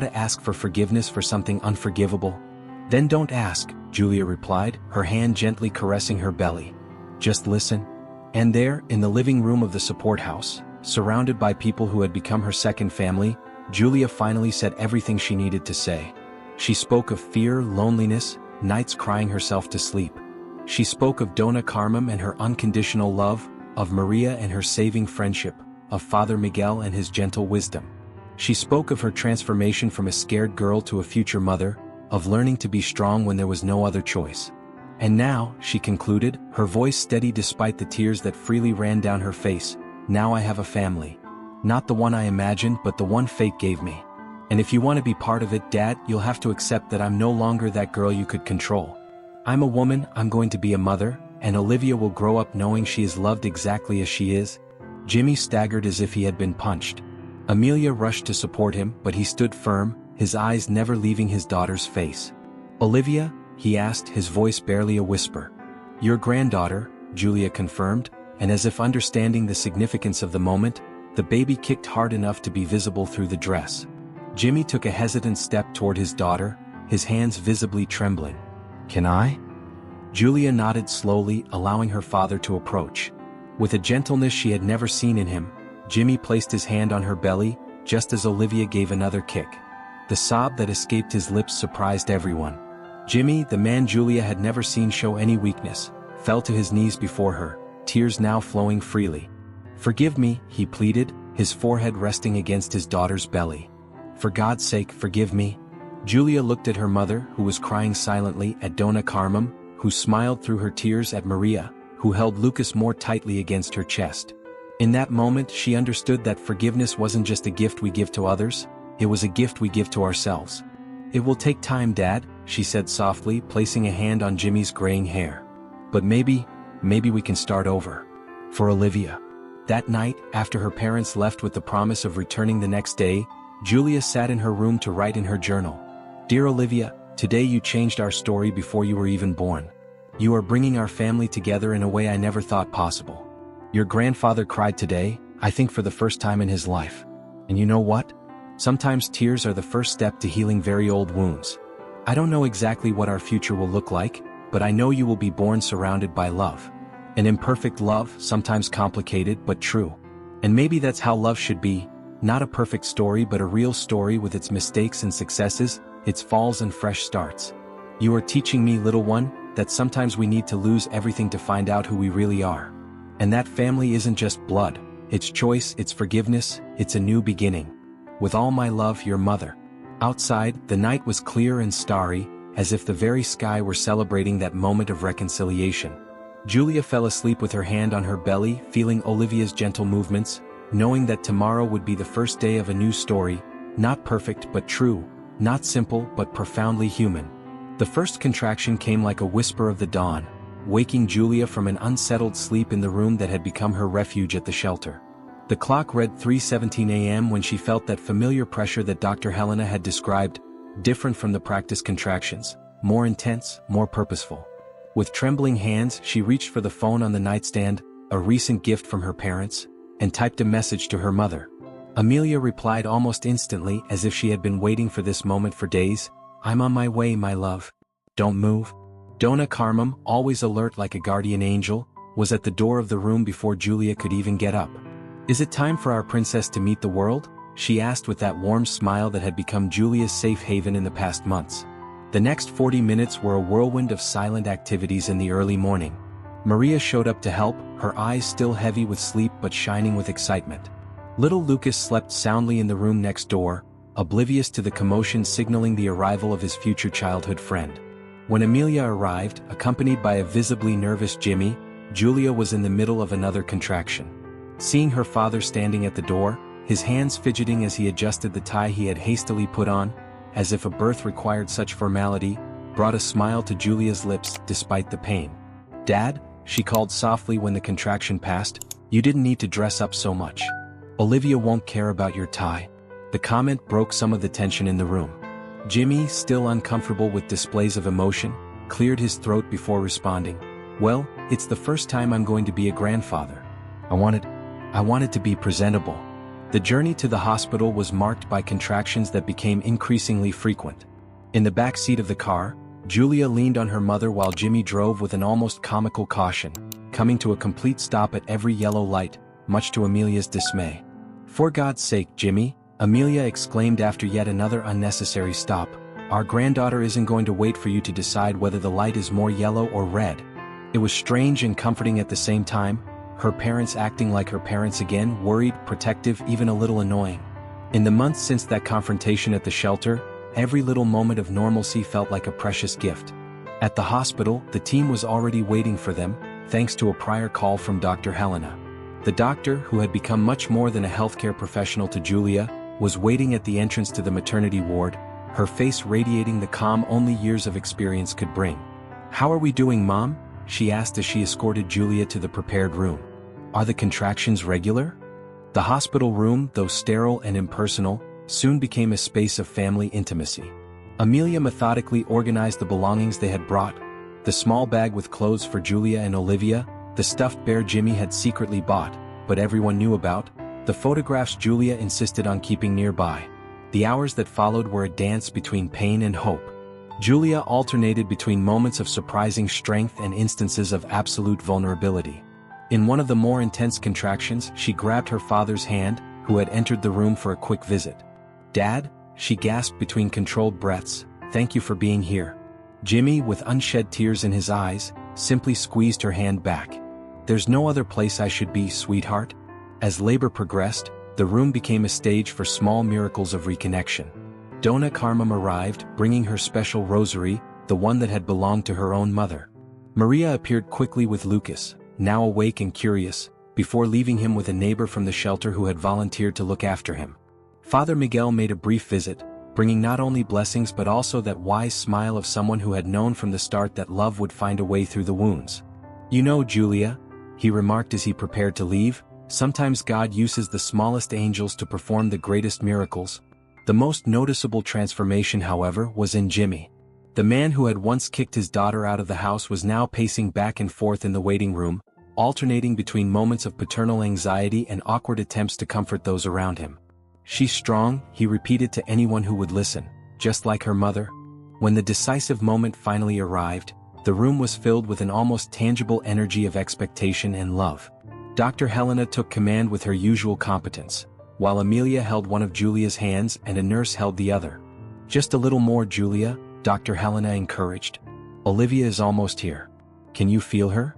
to ask for forgiveness for something unforgivable. Then don't ask, Julia replied, her hand gently caressing her belly. Just listen. And there, in the living room of the support house, surrounded by people who had become her second family, Julia finally said everything she needed to say. She spoke of fear, loneliness, nights crying herself to sleep. She spoke of Donna Carmem and her unconditional love, of Maria and her saving friendship, of Father Miguel and his gentle wisdom. She spoke of her transformation from a scared girl to a future mother, of learning to be strong when there was no other choice. And now, she concluded, her voice steady despite the tears that freely ran down her face, now I have a family. Not the one I imagined, but the one fate gave me. And if you want to be part of it, Dad, you'll have to accept that I'm no longer that girl you could control. I'm a woman, I'm going to be a mother, and Olivia will grow up knowing she is loved exactly as she is. Jimmy staggered as if he had been punched. Amelia rushed to support him, but he stood firm, his eyes never leaving his daughter's face. Olivia? He asked, his voice barely a whisper. Your granddaughter, Julia confirmed, and as if understanding the significance of the moment, the baby kicked hard enough to be visible through the dress. Jimmy took a hesitant step toward his daughter, his hands visibly trembling. Can I? Julia nodded slowly, allowing her father to approach. With a gentleness she had never seen in him, Jimmy placed his hand on her belly, just as Olivia gave another kick. The sob that escaped his lips surprised everyone. Jimmy, the man Julia had never seen show any weakness, fell to his knees before her, tears now flowing freely. Forgive me, he pleaded, his forehead resting against his daughter's belly. For God's sake, forgive me. Julia looked at her mother, who was crying silently, at Donna Carmem, who smiled through her tears, at Maria, who held Lucas more tightly against her chest. In that moment she understood that forgiveness wasn't just a gift we give to others, it was a gift we give to ourselves. It will take time, Dad, she said softly, placing a hand on Jimmy's graying hair. But maybe we can start over. For Olivia. That night, after her parents left with the promise of returning the next day, Julia sat in her room to write in her journal. Dear Olivia, today you changed our story before you were even born. You are bringing our family together in a way I never thought possible. Your grandfather cried today, I think for the first time in his life. And you know what? Sometimes tears are the first step to healing very old wounds. I don't know exactly what our future will look like, but I know you will be born surrounded by love. An imperfect love, sometimes complicated but true. And maybe that's how love should be, not a perfect story but a real story with its mistakes and successes, its falls and fresh starts. You are teaching me, little one, that sometimes we need to lose everything to find out who we really are. And that family isn't just blood, it's choice, it's forgiveness, it's a new beginning. With all my love, your mother. Outside, the night was clear and starry, as if the very sky were celebrating that moment of reconciliation. Julia fell asleep with her hand on her belly, feeling Olivia's gentle movements, knowing that tomorrow would be the first day of a new story, not perfect but true, not simple but profoundly human. The first contraction came like a whisper of the dawn, waking Julia from an unsettled sleep in the room that had become her refuge at the shelter. The clock read 3:17 a.m. when she felt that familiar pressure that Dr. Helena had described, different from the practice contractions, more intense, more purposeful. With trembling hands, she reached for the phone on the nightstand, a recent gift from her parents, and typed a message to her mother. Amelia replied almost instantly, as if she had been waiting for this moment for days. "I'm on my way, my love. Don't move." Donna Carmum, always alert like a guardian angel, was at the door of the room before Julia could even get up. "Is it time for our princess to meet the world?" she asked with that warm smile that had become Julia's safe haven in the past months. The next 40 minutes were a whirlwind of silent activities in the early morning. Maria showed up to help, her eyes still heavy with sleep but shining with excitement. Little Lucas slept soundly in the room next door, oblivious to the commotion signaling the arrival of his future childhood friend. When Amelia arrived, accompanied by a visibly nervous Jimmy, Julia was in the middle of another contraction. Seeing her father standing at the door, his hands fidgeting as he adjusted the tie he had hastily put on, as if a birth required such formality, brought a smile to Julia's lips despite the pain. "Dad," she called softly when the contraction passed, "you didn't need to dress up so much. Olivia won't care about your tie." The comment broke some of the tension in the room. Jimmy, still uncomfortable with displays of emotion, cleared his throat before responding, "Well, it's the first time I'm going to be a grandfather. I wanted to be presentable." The journey to the hospital was marked by contractions that became increasingly frequent. In the back seat of the car, Julia leaned on her mother while Jimmy drove with an almost comical caution, coming to a complete stop at every yellow light, much to Amelia's dismay. "For God's sake, Jimmy," Amelia exclaimed after yet another unnecessary stop, "our granddaughter isn't going to wait for you to decide whether the light is more yellow or red." It was strange and comforting at the same time, her parents acting like her parents again, worried, protective, even a little annoying. In the months since that confrontation at the shelter, every little moment of normalcy felt like a precious gift. At the hospital, the team was already waiting for them, thanks to a prior call from Dr. Helena. The doctor, who had become much more than a healthcare professional to Julia, was waiting at the entrance to the maternity ward, her face radiating the calm only years of experience could bring. "How are we doing, Mom?" she asked as she escorted Julia to the prepared room. "Are the contractions regular?" The hospital room, though sterile and impersonal, soon became a space of family intimacy. Amelia methodically organized the belongings they had brought, the small bag with clothes for Julia and Olivia, the stuffed bear Jimmy had secretly bought, but everyone knew about, the photographs Julia insisted on keeping nearby. The hours that followed were a dance between pain and hope. Julia alternated between moments of surprising strength and instances of absolute vulnerability. In one of the more intense contractions, she grabbed her father's hand, who had entered the room for a quick visit. "Dad," she gasped between controlled breaths, "thank you for being here." Jimmy, with unshed tears in his eyes, simply squeezed her hand back. "There's no other place I should be, sweetheart." As labor progressed, the room became a stage for small miracles of reconnection. Donna Carmum arrived, bringing her special rosary, the one that had belonged to her own mother. Maria appeared quickly with Lucas, now awake and curious, before leaving him with a neighbor from the shelter who had volunteered to look after him. Father Miguel made a brief visit, bringing not only blessings but also that wise smile of someone who had known from the start that love would find a way through the wounds. "You know, Julia," he remarked as he prepared to leave, "sometimes God uses the smallest angels to perform the greatest miracles." The most noticeable transformation, however, was in Jimmy. The man who had once kicked his daughter out of the house was now pacing back and forth in the waiting room, alternating between moments of paternal anxiety and awkward attempts to comfort those around him. "She's strong," he repeated to anyone who would listen, "just like her mother." When the decisive moment finally arrived, the room was filled with an almost tangible energy of expectation and love. Dr. Helena took command with her usual competence, while Amelia held one of Julia's hands and a nurse held the other. "Just a little more, Julia," Dr. Helena encouraged. "Olivia is almost here. Can you feel her?"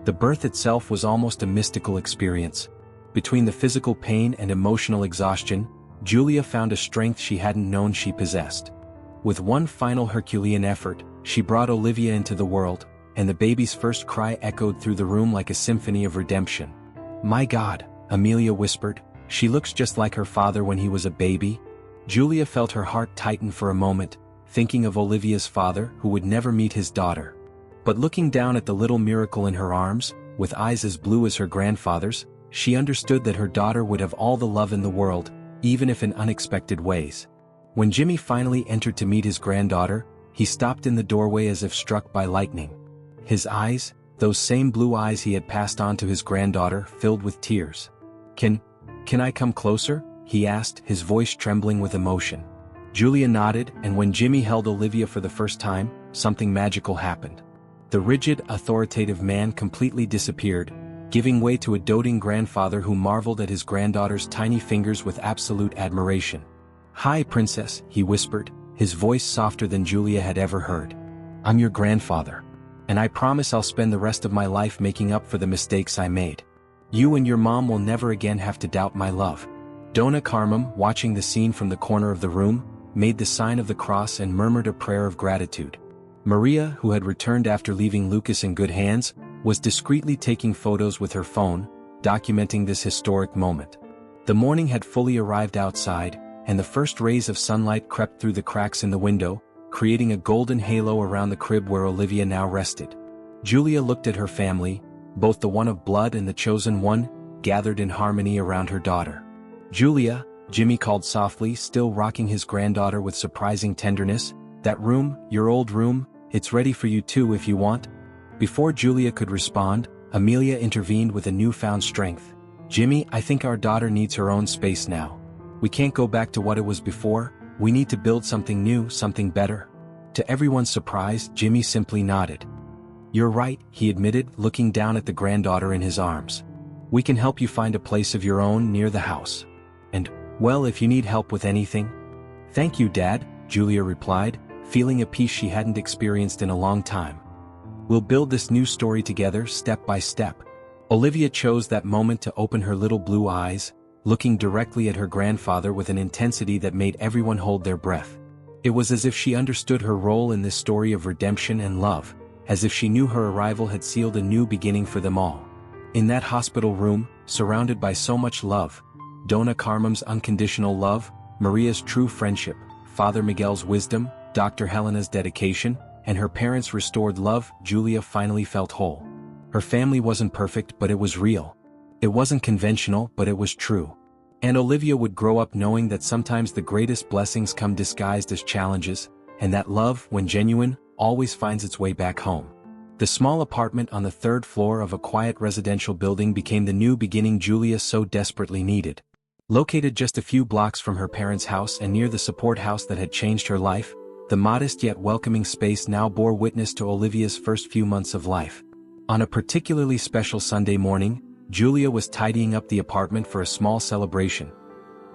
The birth itself was almost a mystical experience. Between the physical pain and emotional exhaustion, Julia found a strength she hadn't known she possessed. With one final Herculean effort, she brought Olivia into the world, and the baby's first cry echoed through the room like a symphony of redemption. "My God," Amelia whispered, "she looks just like her father when he was a baby." Julia felt her heart tighten for a moment, thinking of Olivia's father who would never meet his daughter. But looking down at the little miracle in her arms, with eyes as blue as her grandfather's, she understood that her daughter would have all the love in the world, even if in unexpected ways. When Jimmy finally entered to meet his granddaughter, he stopped in the doorway as if struck by lightning. His eyes, those same blue eyes he had passed on to his granddaughter, filled with tears. Can I come closer?" he asked, his voice trembling with emotion. Julia nodded, and when Jimmy held Olivia for the first time, something magical happened. The rigid, authoritative man completely disappeared, giving way to a doting grandfather who marveled at his granddaughter's tiny fingers with absolute admiration. "Hi, princess," he whispered, his voice softer than Julia had ever heard. "I'm your grandfather. And I promise I'll spend the rest of my life making up for the mistakes I made. You and your mom will never again have to doubt my love." Donna Carmem, watching the scene from the corner of the room, made the sign of the cross and murmured a prayer of gratitude. Maria, who had returned after leaving Lucas in good hands, was discreetly taking photos with her phone, documenting this historic moment. The morning had fully arrived outside, and the first rays of sunlight crept through the cracks in the window, creating a golden halo around the crib where Olivia now rested. Julia looked at her family, both the one of blood and the chosen one, gathered in harmony around her daughter. "Julia," Jimmy called softly, still rocking his granddaughter with surprising tenderness, "that room, your old room, it's ready for you too if you want." Before Julia could respond, Amelia intervened with a newfound strength. "Jimmy, I think our daughter needs her own space now. We can't go back to what it was before, we need to build something new, something better." To everyone's surprise, Jimmy simply nodded. "You're right," he admitted, looking down at the granddaughter in his arms. "We can help you find a place of your own near the house. And, well, if you need help with anything." "Thank you, Dad," Julia replied, feeling a peace she hadn't experienced in a long time. "We'll build this new story together, step by step." Olivia chose that moment to open her little blue eyes, looking directly at her grandfather with an intensity that made everyone hold their breath. It was as if she understood her role in this story of redemption and love, as if she knew her arrival had sealed a new beginning for them all. In that hospital room, surrounded by so much love, Donna Carmem's unconditional love, Maria's true friendship, Father Miguel's wisdom, Dr. Helena's dedication, and her parents' restored love, Julia finally felt whole. Her family wasn't perfect, but it was real. It wasn't conventional, but it was true. And Olivia would grow up knowing that sometimes the greatest blessings come disguised as challenges, and that love, when genuine, always finds its way back home. The small apartment on the third floor of a quiet residential building became the new beginning Julia so desperately needed. Located just a few blocks from her parents' house and near the support house that had changed her life, the modest yet welcoming space now bore witness to Olivia's first few months of life. On a particularly special Sunday morning, Julia was tidying up the apartment for a small celebration.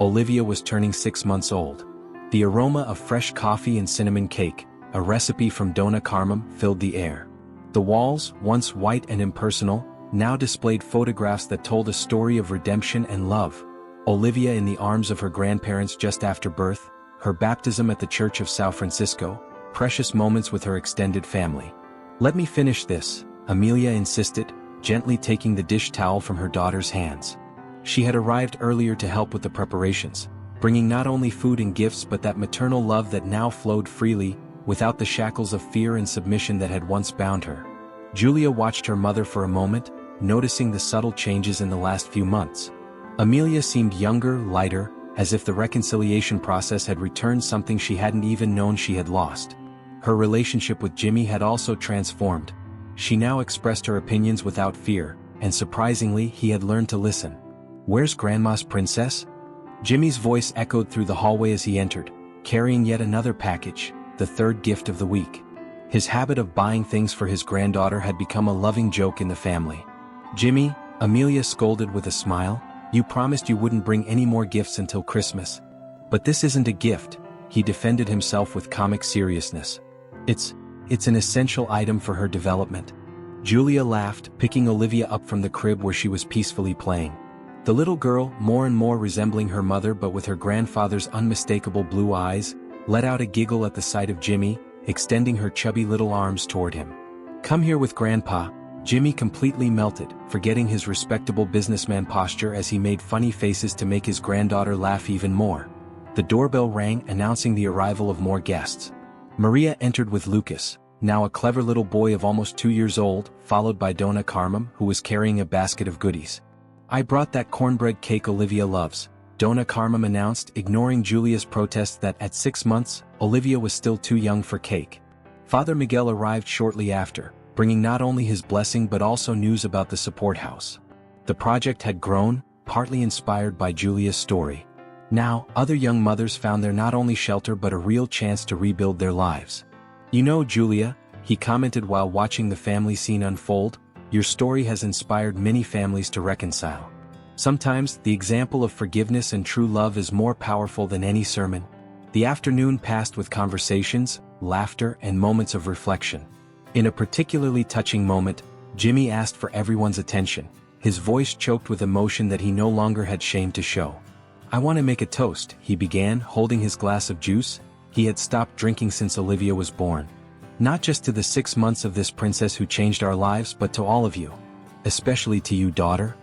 Olivia was turning 6 months old. The aroma of fresh coffee and cinnamon cake, a recipe from Donna Carmem, filled the air. The walls, once white and impersonal, now displayed photographs that told a story of redemption and love. Olivia in the arms of her grandparents just after birth, her baptism at the Church of São Francisco, precious moments with her extended family. "Let me finish this," Amelia insisted, gently taking the dish towel from her daughter's hands. She had arrived earlier to help with the preparations, bringing not only food and gifts but that maternal love that now flowed freely, without the shackles of fear and submission that had once bound her. Julia watched her mother for a moment, noticing the subtle changes in the last few months. Amelia seemed younger, lighter, as if the reconciliation process had returned something she hadn't even known she had lost. Her relationship with Jimmy had also transformed. She now expressed her opinions without fear, and surprisingly he had learned to listen. "Where's Grandma's princess?" Jimmy's voice echoed through the hallway as he entered, carrying yet another package, the third gift of the week. His habit of buying things for his granddaughter had become a loving joke in the family. "Jimmy," Amelia scolded with a smile, "you promised you wouldn't bring any more gifts until Christmas. But this isn't a gift," he defended himself with comic seriousness. It's an essential item for her development." Julia laughed, picking Olivia up from the crib where she was peacefully playing. The little girl, more and more resembling her mother but with her grandfather's unmistakable blue eyes, let out a giggle at the sight of Jimmy, extending her chubby little arms toward him. "Come here with Grandpa." Jimmy completely melted, forgetting his respectable businessman posture as he made funny faces to make his granddaughter laugh even more. The doorbell rang, announcing the arrival of more guests. Maria entered with Lucas, now a clever little boy of almost 2 years old, followed by Donna Carmum, who was carrying a basket of goodies. "I brought that cornbread cake Olivia loves," Donna Carmum announced, ignoring Julia's protest that at 6 months, Olivia was still too young for cake. Father Miguel arrived shortly after, bringing not only his blessing but also news about the support house. The project had grown, partly inspired by Julia's story. Now, other young mothers found there not only shelter but a real chance to rebuild their lives. "You know, Julia," he commented while watching the family scene unfold, "your story has inspired many families to reconcile. Sometimes, the example of forgiveness and true love is more powerful than any sermon." The afternoon passed with conversations, laughter, and moments of reflection. In a particularly touching moment, Jimmy asked for everyone's attention, his voice choked with emotion that he no longer had shame to show. "I want to make a toast," he began, holding his glass of juice. He had stopped drinking since Olivia was born. "Not just to the 6 months of this princess who changed our lives but to all of you. Especially to you, daughter."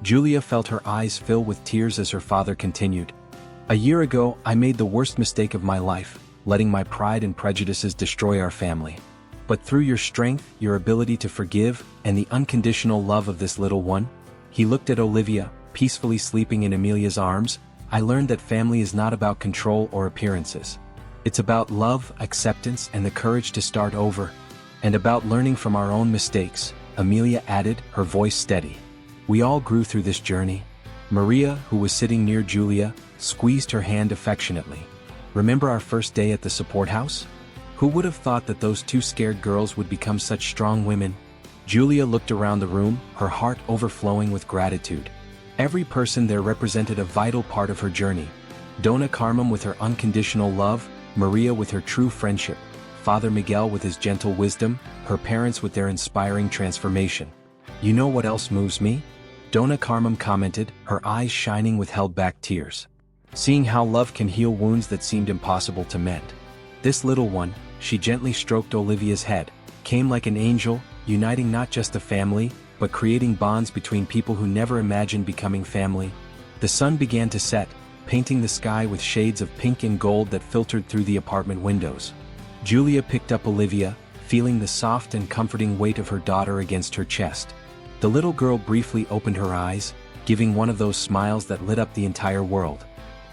Julia felt her eyes fill with tears as her father continued. "A year ago, I made the worst mistake of my life, letting my pride and prejudices destroy our family. But through your strength, your ability to forgive, and the unconditional love of this little one," he looked at Olivia, peacefully sleeping in Amelia's arms, "I learned that family is not about control or appearances. It's about love, acceptance, and the courage to start over. And about learning from our own mistakes," Amelia added, her voice steady. "We all grew through this journey." Maria, who was sitting near Julia, squeezed her hand affectionately. "Remember our first day at the support house? Who would have thought that those 2 scared girls would become such strong women?" Julia looked around the room, her heart overflowing with gratitude. Every person there represented a vital part of her journey. Donna Carmum with her unconditional love, Maria with her true friendship, Father Miguel with his gentle wisdom, her parents with their inspiring transformation. "You know what else moves me?" Donna Carmum commented, her eyes shining with held-back tears. "Seeing how love can heal wounds that seemed impossible to mend. This little one," she gently stroked Olivia's head, "came like an angel, uniting not just a family, but creating bonds between people who never imagined becoming family." The sun began to set, painting the sky with shades of pink and gold that filtered through the apartment windows. Julia picked up Olivia, feeling the soft and comforting weight of her daughter against her chest. The little girl briefly opened her eyes, giving one of those smiles that lit up the entire world.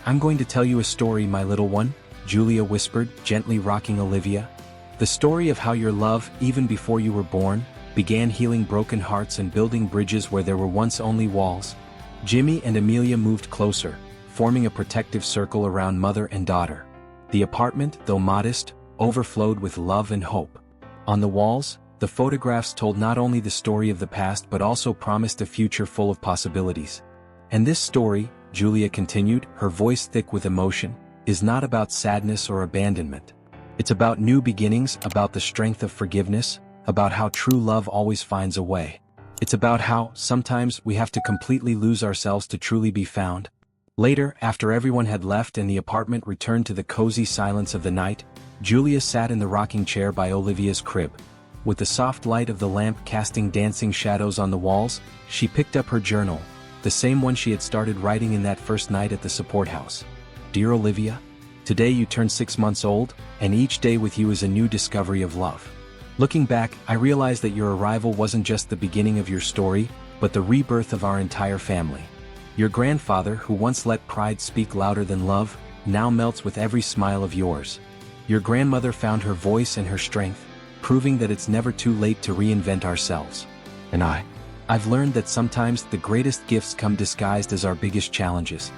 "I'm going to tell you a story, my little one," Julia whispered, gently rocking Olivia. "The story of how your love, even before you were born, began healing broken hearts and building bridges where there were once only walls." Jimmy and Amelia moved closer, forming a protective circle around mother and daughter. The apartment, though modest, overflowed with love and hope. On the walls, the photographs told not only the story of the past but also promised a future full of possibilities. "And this story," Julia continued, her voice thick with emotion, "is not about sadness or abandonment. It's about new beginnings, about the strength of forgiveness, about how true love always finds a way. It's about how, sometimes, we have to completely lose ourselves to truly be found." Later, after everyone had left and the apartment returned to the cozy silence of the night, Julia sat in the rocking chair by Olivia's crib. With the soft light of the lamp casting dancing shadows on the walls, she picked up her journal, the same one she had started writing in that first night at the support house. "Dear Olivia, today you turn 6 months old, and each day with you is a new discovery of love. Looking back, I realize that your arrival wasn't just the beginning of your story, but the rebirth of our entire family. Your grandfather, who once let pride speak louder than love, now melts with every smile of yours. Your grandmother found her voice and her strength, proving that it's never too late to reinvent ourselves. And I've learned that sometimes the greatest gifts come disguised as our biggest challenges.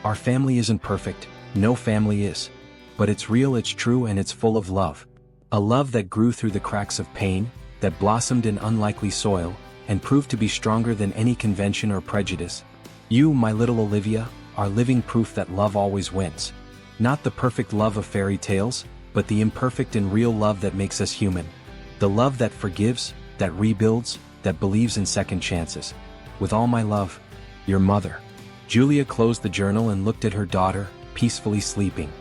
Our family isn't perfect, no family is. But it's real, it's true, and it's full of love. A love that grew through the cracks of pain, that blossomed in unlikely soil, and proved to be stronger than any convention or prejudice. You, my little Olivia, are living proof that love always wins. Not the perfect love of fairy tales, but the imperfect and real love that makes us human. The love that forgives, that rebuilds, that believes in second chances. With all my love, your mother. Julia closed the journal and looked at her daughter, peacefully sleeping.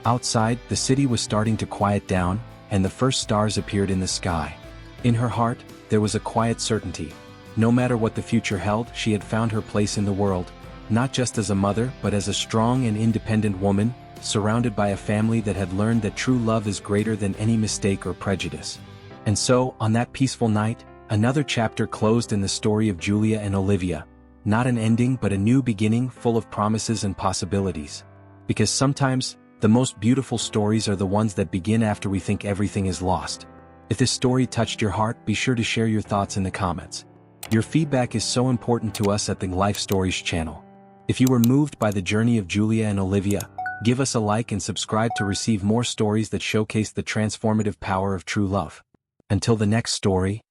Outside, the city was starting to quiet down, and the first stars appeared in the sky. In her heart, there was a quiet certainty. No matter what the future held, she had found her place in the world, not just as a mother but as a strong and independent woman, surrounded by a family that had learned that true love is greater than any mistake or prejudice. And so, on that peaceful night, another chapter closed in the story of Julia and Olivia. Not an ending but a new beginning full of promises and possibilities. Because sometimes, the most beautiful stories are the ones that begin after we think everything is lost. If this story touched your heart, be sure to share your thoughts in the comments. Your feedback is so important to us at the Life Stories channel. If you were moved by the journey of Julia and Olivia, give us a like and subscribe to receive more stories that showcase the transformative power of true love. Until the next story,